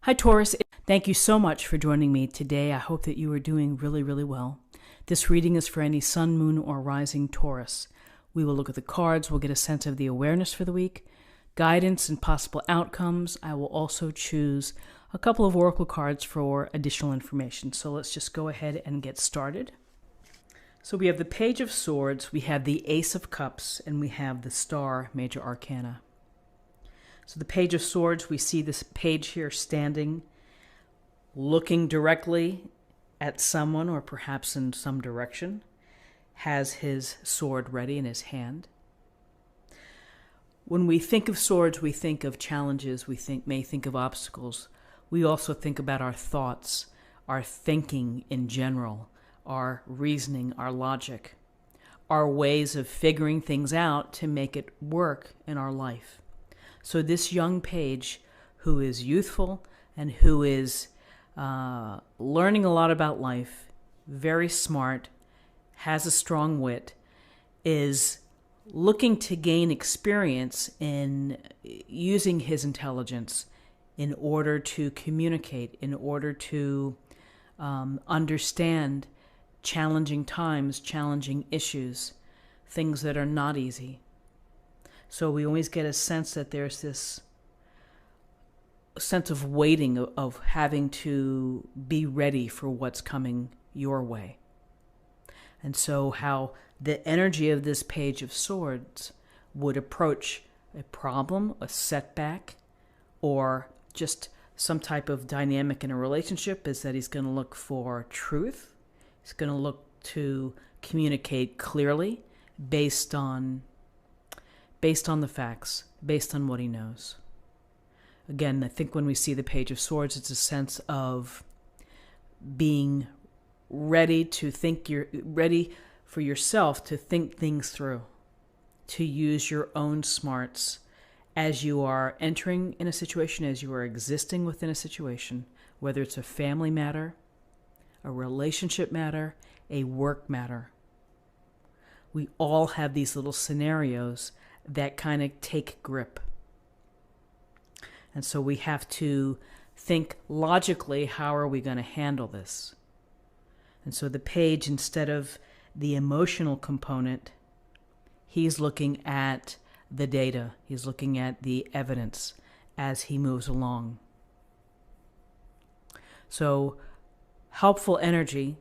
Hi, Taurus. Thank you so much for joining me today. I hope that you are doing really, really well. This reading is for any sun, moon, or rising Taurus. We will look at the cards. We'll get a sense of the awareness for the week, guidance and possible outcomes. I will also choose a couple of oracle cards for additional information. So let's just go ahead and get started. So we have the Page of Swords, we have the Ace of Cups, and we have the Star Major Arcana. So the Page of Swords, we see this page here standing, looking directly at someone or perhaps in some direction, has his sword ready in his hand. When we think of swords, we think of challenges, may think of obstacles. We also think about our thoughts, our thinking in general, our reasoning, our logic, our ways of figuring things out to make it work in our life. So this young page, who is youthful and who is learning a lot about life, very smart, has a strong wit, is looking to gain experience in using his intelligence in order to communicate, in order to understand challenging times, challenging issues, things that are not easy. So we always get a sense that there's this sense of waiting, of having to be ready for what's coming your way. And so how the energy of this Page of Swords would approach a problem, a setback, or just some type of dynamic in a relationship is that he's going to look for truth. He's going to look to communicate clearly based on the facts, based on what he knows. Again, I think when we see the Page of Swords, it's a sense of being ready to think, you're ready for yourself to think things through, to use your own smarts as you are entering in a situation, as you are existing within a situation, whether it's a family matter, a relationship matter, a work matter. We all have these little scenarios that kind of take grip. And so we have to think logically, how are we going to handle this? And so the page, instead of the emotional component, he's looking at the data. He's looking at the evidence as he moves along. So helpful energy,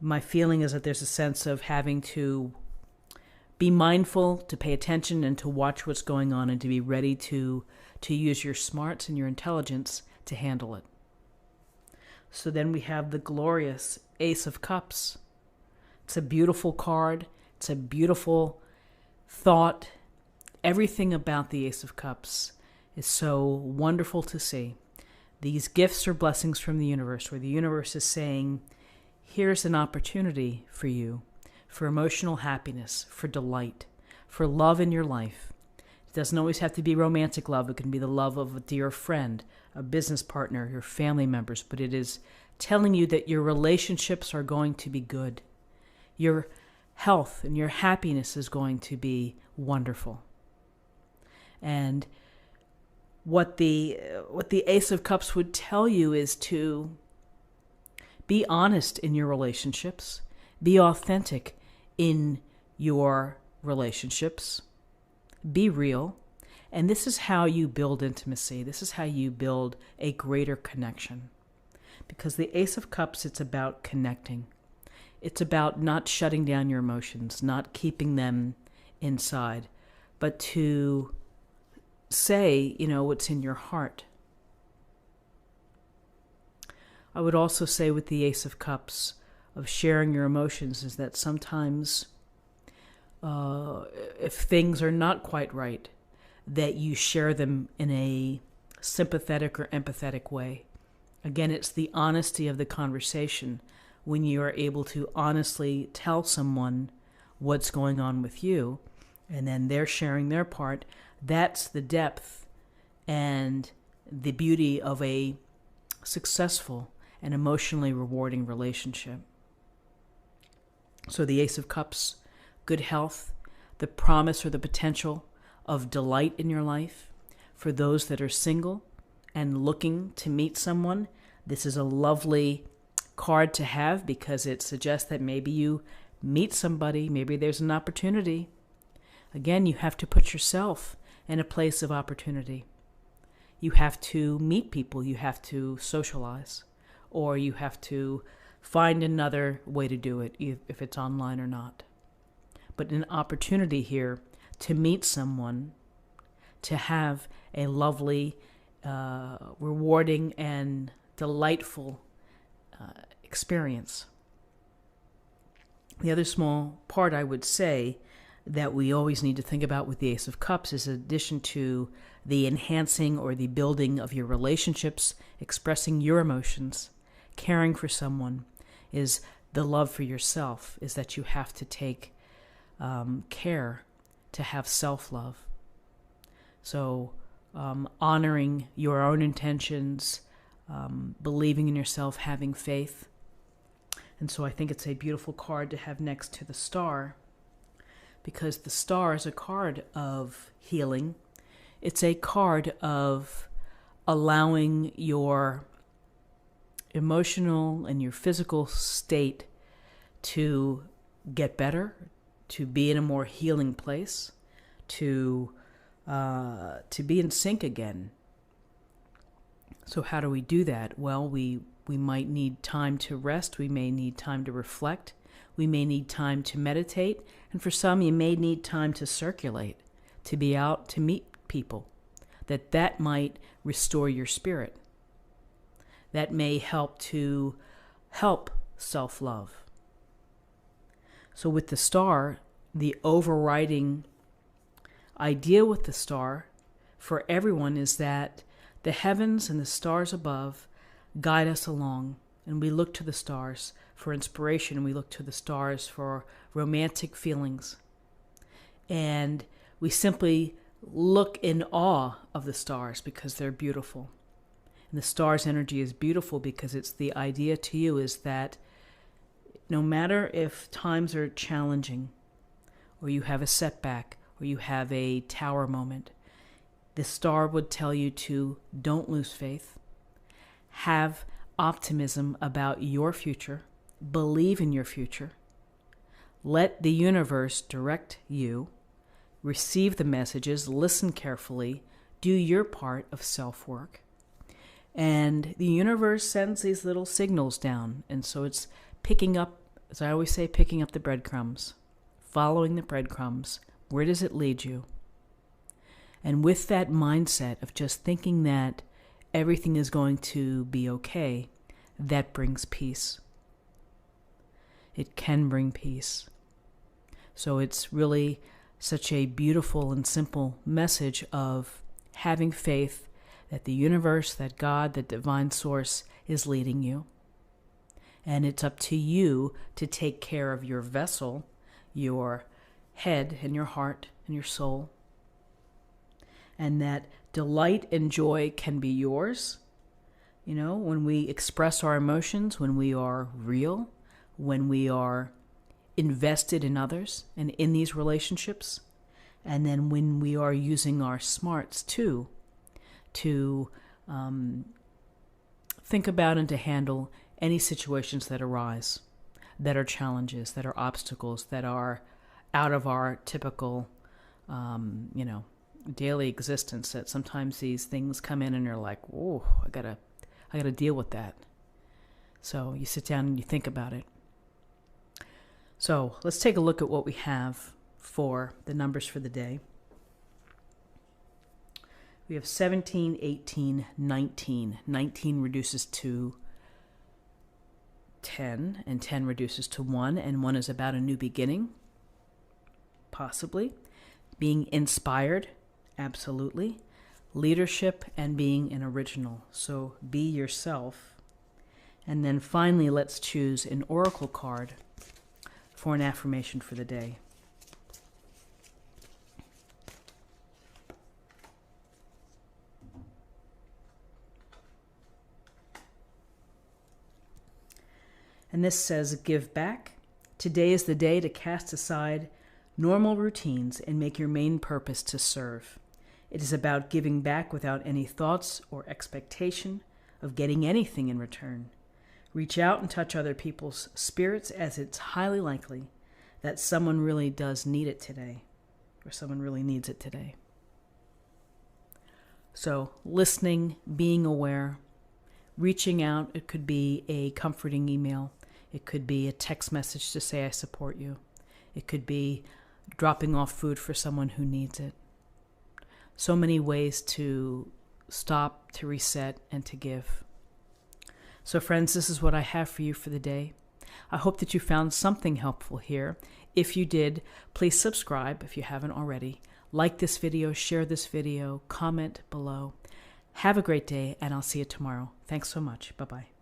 my feeling is that there's a sense of having to be mindful, to pay attention, and to watch what's going on, and to be ready to use your smarts and your intelligence to handle it. So then we have the glorious Ace of Cups. It's a beautiful card. It's a beautiful thought. Everything about the Ace of Cups is so wonderful to see. These gifts or blessings from the universe, where the universe is saying, here's an opportunity for you, for emotional happiness, for delight, for love in your life. It doesn't always have to be romantic love. It can be the love of a dear friend, a business partner, your family members, but it is telling you that your relationships are going to be good. Your health and your happiness is going to be wonderful. And what the Ace of Cups would tell you is to be honest in your relationships, be authentic in your relationships, be real. And this is how you build intimacy. This is how you build a greater connection. Because the Ace of Cups, it's about connecting. It's about not shutting down your emotions, not keeping them inside, but to say, what's in your heart. I would also say with the Ace of Cups, of sharing your emotions, is that sometimes if things are not quite right, that you share them in a sympathetic or empathetic way. Again, it's the honesty of the conversation when you are able to honestly tell someone what's going on with you, and then they're sharing their part. That's the depth and the beauty of a successful and emotionally rewarding relationship. So the Ace of Cups, good health, the promise or the potential of delight in your life for those that are single and looking to meet someone, this is a lovely card to have because it suggests that maybe you meet somebody, maybe there's an opportunity. Again, you have to put yourself in a place of opportunity. You have to meet people, you have to socialize, or you have to find another way to do it, if it's online or not. But an opportunity here to meet someone, to have a lovely, rewarding, and delightful experience. The other small part I would say that we always need to think about with the Ace of Cups is, in addition to the enhancing or the building of your relationships, expressing your emotions, caring for someone, is the love for yourself, is that you have to take care to have self-love. So honoring your own intentions, believing in yourself, having faith. And so I think it's a beautiful card to have next to the Star, because the Star is a card of healing. It's a card of allowing your emotional and your physical state to get better, to be in a more healing place, to be in sync again. So how do we do that? Well, we might need time to rest. We may need time to reflect. We may need time to meditate. And for some, you may need time to circulate, to be out, to meet people. That might restore your spirit. That may help self-love. So with the Star, the overriding idea with the Star for everyone is that the heavens and the stars above guide us along, and we look to the stars for inspiration, and we look to the stars for romantic feelings. And we simply look in awe of the stars because they're beautiful. And the stars' energy is beautiful because it's the idea to you is that no matter if times are challenging, or you have a setback, or you have a tower moment, the Star would tell you to don't lose faith, have optimism about your future, believe in your future, let the universe direct you, receive the messages, listen carefully, do your part of self-work. And the universe sends these little signals down, and so it's picking up, as I always say, picking up the breadcrumbs, following the breadcrumbs. Where does it lead you? And with that mindset of just thinking that everything is going to be okay, that brings peace. It can bring peace. So it's really such a beautiful and simple message of having faith that the universe, that God, that divine source is leading you. And it's up to you to take care of your vessel, your head and your heart and your soul. And that delight and joy can be yours. You know, when we express our emotions, when we are real, when we are invested in others and in these relationships, and then when we are using our smarts too, to think about and to handle any situations that arise, that are challenges, that are obstacles, that are out of our typical, daily existence. That sometimes these things come in and you're like, "Whoa, I gotta deal with that." So you sit down and you think about it. So let's take a look at what we have for the numbers for the day. We have 17, 18, 19. 19 reduces to 10, and 10 reduces to 1, and 1 is about a new beginning, possibly. Being inspired, absolutely. Leadership and being an original. So be yourself. And then finally, let's choose an oracle card for an affirmation for the day. And this says, give back. Today is the day to cast aside normal routines and make your main purpose to serve. It is about giving back without any thoughts or expectation of getting anything in return. Reach out and touch other people's spirits, as it's highly likely that someone really does need it today, or someone really needs it today. So listening, being aware, reaching out. It could be a comforting email. It could be a text message to say I support you. It could be dropping off food for someone who needs it. So many ways to stop, to reset, and to give. So friends, this is what I have for you for the day. I hope that you found something helpful here. If you did, please subscribe if you haven't already. Like this video, share this video, comment below. Have a great day, and I'll see you tomorrow. Thanks so much. Bye-bye.